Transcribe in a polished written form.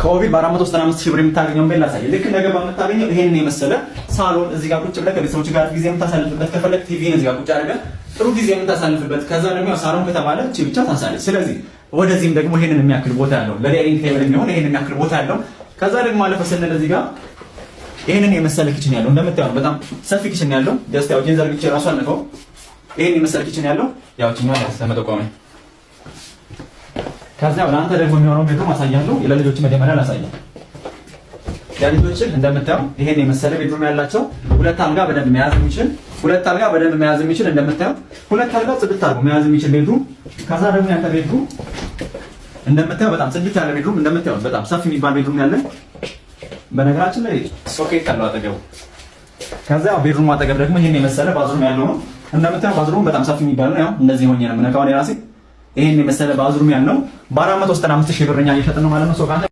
ከኦቪድ በ495,000 ብር የምታገኘውን ቤት ላሳየህ። ልክ ነገ በምታገኘው ይሄንን የመሰለ ሳሎን እዚህ ጋር ቁጭ ብለህ ከቤተሰቦች ጋር ጊዜ የምታሳልፍበት፣ ከፈለክ ቲቪን እዚህ ጋር ቁጭ አድርገህ ጥሩ ጊዜ የምታሳልፍበት። ከዛ ደግሞ ሳሎን ከተባለ እቺ ብቻ ታንሳለች። ስለዚህ ወደዚህም ደግሞ ይሄንን የሚያክል ቦታ ያለው ለዳይኒንግ ቴብል የሚሆን ይሄንን የሚያክል ቦታ ያለው። ከዛ ደግሞ አለፈ ስንል እዚህ ጋር ይሄንን የመሰለ ኪችን ያለው እንደምታየው በጣም ሰፊ ኪችን ያለው ጀስት ያው ጄንዘር ኪችን ራሱ አልነካው። ይሄንን የመሰለ ኪችን ያለው ያው ቺኛ ተመጠቆመኝ። ከዛ ለአንተ ደግሞ የሚሆነው ቤቱን አሳያለሁ። ለልጆች መጀመሪያ ላሳያለሁ። ለልጆች እንደምታየው ይሄን የመሰለ ቤድሩም ያላቸው ሁለት አልጋ በደንብ መያዝ የሚችል እንደምታየው ሁለት አልጋ ጽድት አድርጎ መያዝ የሚችል ቤድሩም። ከዛ ደግሞ ያንተ ቤድሩም እንደምታየው በጣም ጽድት ያለ ቤድሩም እንደምታየው በጣም ሰፊ የሚባል ቤድሩም ያለ። በነገራችን ላይ ሶኬት አለው አጠገቡ። ከዛ ቤድሩም አጠገብ ደግሞ ይሄን የመሰለ ባዝሩም ያለው ነው። እንደምታየው ባዝሩም በጣም ሰፊ የሚባል ነው። ያው እንደዚህ ሆኜ ነው የምነካው እኔ ራሴ። ይሄን የመሰለ ባዝሩም ያለው በ495,000 ብር እኛ እየሸጥን ነው ማለት ነው።